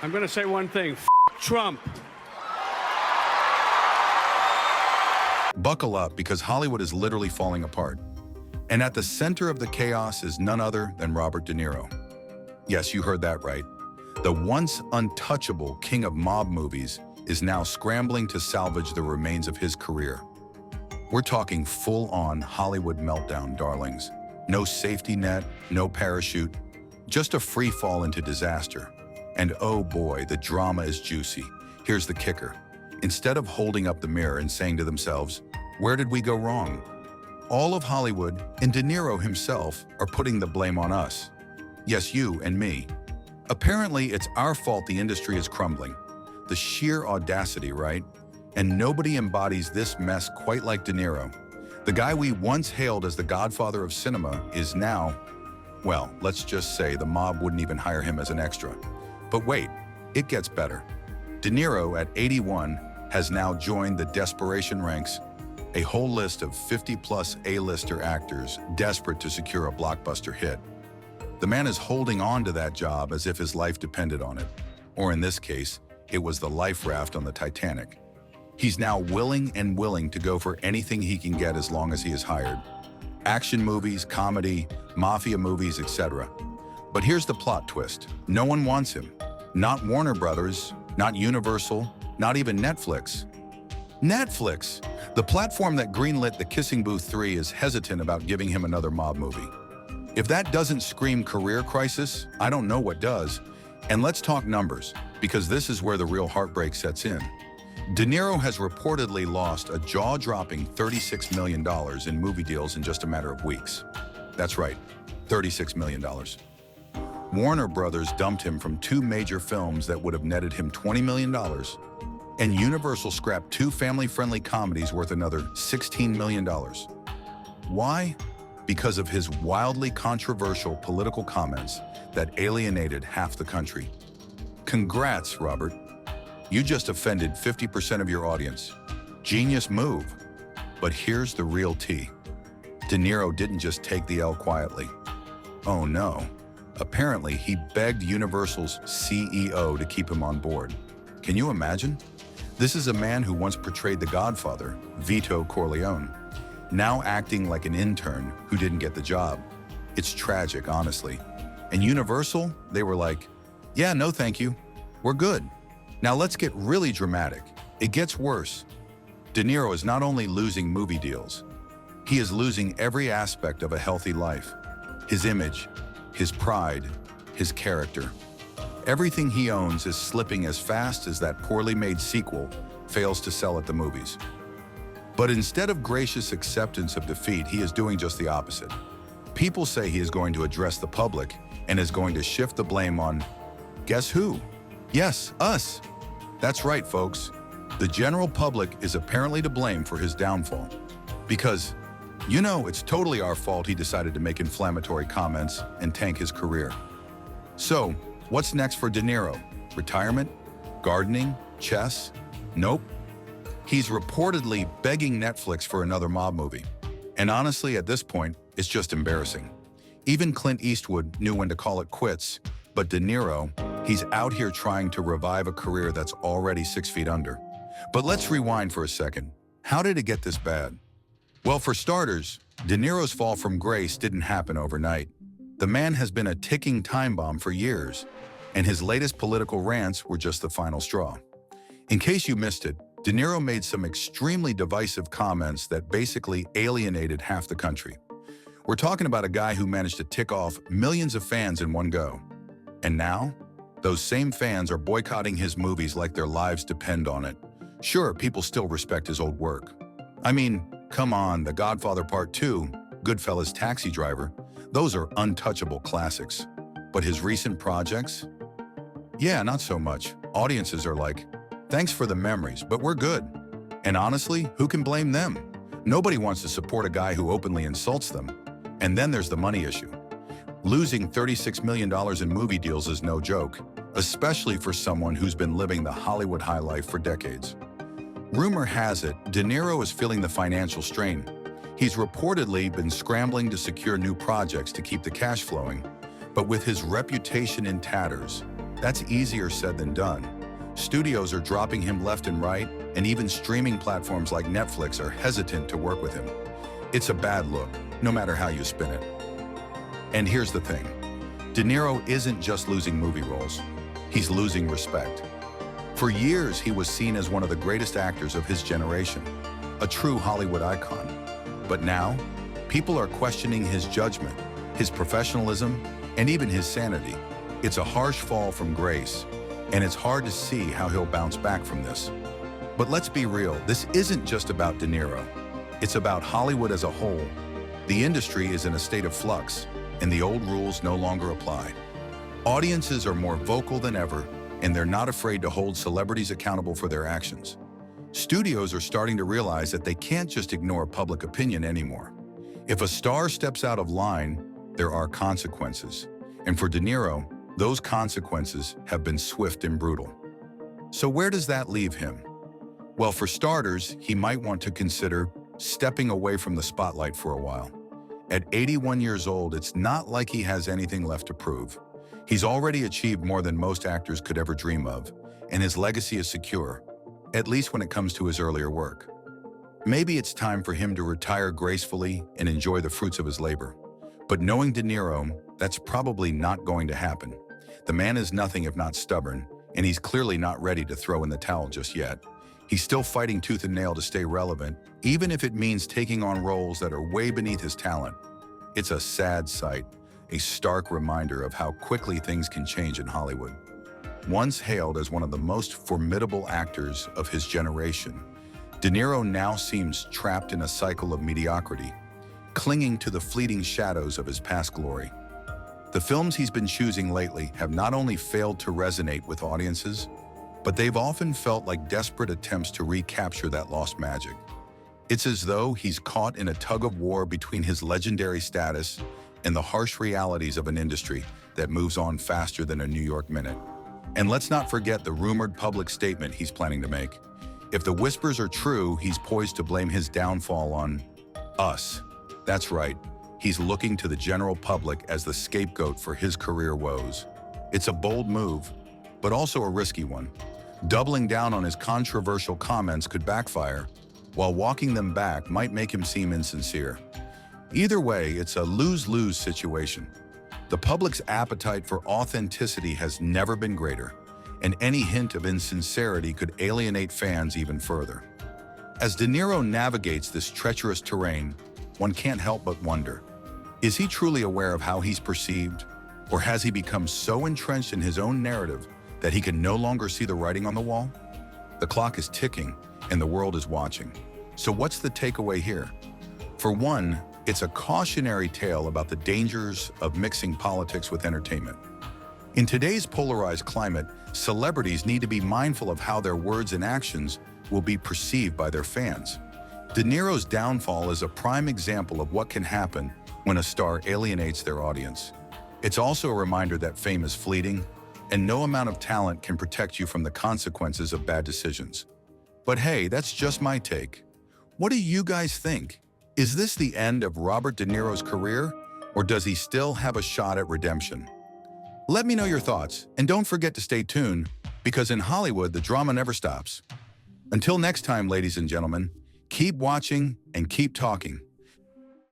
I'm going to say one thing. Trump. Buckle up, because Hollywood is literally falling apart. And at the center of the chaos is none other than Robert De Niro. Yes, you heard that right. The once untouchable king of mob movies is now scrambling to salvage the remains of his career. We're talking full-on Hollywood meltdown, darlings. No safety net, no parachute, just a free fall into disaster. And oh boy, the drama is juicy. Here's the kicker. Instead of holding up the mirror and saying to themselves, "Where did we go wrong?" all of Hollywood and De Niro himself are putting the blame on us. Yes, you and me. Apparently, it's our fault the industry is crumbling. The sheer audacity, right? And nobody embodies this mess quite like De Niro. The guy we once hailed as the godfather of cinema is now, well, let's just say the mob wouldn't even hire him as an extra. But wait, it gets better. De Niro, at 81, has now joined the desperation ranks, a whole list of 50-plus A-lister actors desperate to secure a blockbuster hit. The man is holding on to that job as if his life depended on it. Or in this case, it was the life raft on the Titanic. He's now willing to go for anything he can get as long as he is hired. Action movies, comedy, mafia movies, etc. But here's the plot twist. No one wants him. Not Warner Brothers, not Universal, not even Netflix. Netflix, the platform that greenlit The Kissing Booth 3, is hesitant about giving him another mob movie. If that doesn't scream career crisis, I don't know what does. And let's talk numbers, because this is where the real heartbreak sets in. De Niro has reportedly lost a jaw-dropping $36 million in movie deals in just a matter of weeks. That's right, $36 million. Warner Brothers dumped him from 2 major films that would have netted him $20 million, and Universal scrapped 2 family-friendly comedies worth another $16 million. Why? Because of his wildly controversial political comments that alienated half the country. Congrats, Robert. You just offended 50% of your audience. Genius move. But here's the real tea. De Niro didn't just take the L quietly. Oh no. Apparently, he begged Universal's CEO to keep him on board. Can you imagine? This is a man who once portrayed the Godfather, Vito Corleone, now acting like an intern who didn't get the job. It's tragic, honestly. And Universal, they were like, "Yeah, no thank you. We're good." Now let's get really dramatic. It gets worse. De Niro is not only losing movie deals, he is losing every aspect of a healthy life. His image, his pride, his character. Everything he owns is slipping as fast as that poorly made sequel fails to sell at the movies. But instead of gracious acceptance of defeat, he is doing just the opposite. People say he is going to address the public and is going to shift the blame on, guess who? Yes, us. That's right, folks. The general public is apparently to blame for his downfall. Because, you know, it's totally our fault he decided to make inflammatory comments and tank his career. So, what's next for De Niro? Retirement? Gardening? Chess? Nope. He's reportedly begging Netflix for another mob movie. And honestly, at this point, it's just embarrassing. Even Clint Eastwood knew when to call it quits, but De Niro, he's out here trying to revive a career that's already 6 feet under. But let's rewind for a second. How did it get this bad? Well, for starters, De Niro's fall from grace didn't happen overnight. The man has been a ticking time bomb for years, and his latest political rants were just the final straw. In case you missed it, De Niro made some extremely divisive comments that basically alienated half the country. We're talking about a guy who managed to tick off millions of fans in one go. And now, those same fans are boycotting his movies like their lives depend on it. Sure, people still respect his old work. I mean, come on, The Godfather Part 2, Goodfellas, Taxi Driver, those are untouchable classics. But his recent projects? Yeah, not so much. Audiences are like, thanks for the memories, but we're good. And honestly, who can blame them? Nobody wants to support a guy who openly insults them. And then there's the money issue. Losing $36 million in movie deals is no joke, especially for someone who's been living the Hollywood high life for decades. Rumor has it, De Niro is feeling the financial strain. He's reportedly been scrambling to secure new projects to keep the cash flowing, but with his reputation in tatters, That's easier said than done. Studios are dropping him left and right, and even streaming platforms like Netflix are hesitant to work with him. It's a bad look, no matter how you spin it. And here's the thing. De Niro isn't just losing movie roles. He's losing respect. For years, he was seen as one of the greatest actors of his generation, a true Hollywood icon. But now, people are questioning his judgment, his professionalism, and even his sanity. It's a harsh fall from grace, and it's hard to see how he'll bounce back from this. But let's be real, this isn't just about De Niro. It's about Hollywood as a whole. The industry is in a state of flux, and the old rules no longer apply. Audiences are more vocal than ever, and they're not afraid to hold celebrities accountable for their actions. Studios are starting to realize that they can't just ignore public opinion anymore. If a star steps out of line, there are consequences. And for De Niro, those consequences have been swift and brutal. So where does that leave him? Well, for starters, he might want to consider stepping away from the spotlight for a while. At 81 years old, it's not like he has anything left to prove. He's already achieved more than most actors could ever dream of, and his legacy is secure, at least when it comes to his earlier work. Maybe it's time for him to retire gracefully and enjoy the fruits of his labor. But knowing De Niro, that's probably not going to happen. The man is nothing if not stubborn, and he's clearly not ready to throw in the towel just yet. He's still fighting tooth and nail to stay relevant, even if it means taking on roles that are way beneath his talent. It's a sad sight, a stark reminder of how quickly things can change in Hollywood. Once hailed as one of the most formidable actors of his generation, De Niro now seems trapped in a cycle of mediocrity, clinging to the fleeting shadows of his past glory. The films he's been choosing lately have not only failed to resonate with audiences, but they've often felt like desperate attempts to recapture that lost magic. It's as though he's caught in a tug-of-war between his legendary status and the harsh realities of an industry that moves on faster than a New York minute. And let's not forget the rumored public statement he's planning to make. If the whispers are true, he's poised to blame his downfall on us. That's right, he's looking to the general public as the scapegoat for his career woes. It's a bold move, but also a risky one. Doubling down on his controversial comments could backfire, while walking them back might make him seem insincere. Either way, it's a lose-lose situation. The public's appetite for authenticity has never been greater, and any hint of insincerity could alienate fans even further. As De Niro navigates this treacherous terrain, one can't help but wonder, is he truly aware of how he's perceived, or has he become so entrenched in his own narrative that he can no longer see the writing on the wall? The clock is ticking, and the world is watching. So what's the takeaway here? For one, it's a cautionary tale about the dangers of mixing politics with entertainment. In today's polarized climate, celebrities need to be mindful of how their words and actions will be perceived by their fans. De Niro's downfall is a prime example of what can happen when a star alienates their audience. It's also a reminder that fame is fleeting, and no amount of talent can protect you from the consequences of bad decisions. But hey, that's just my take. What do you guys think? Is this the end of Robert De Niro's career, or does he still have a shot at redemption? Let me know your thoughts, and don't forget to stay tuned, because in Hollywood, the drama never stops. Until next time, ladies and gentlemen, keep watching and keep talking.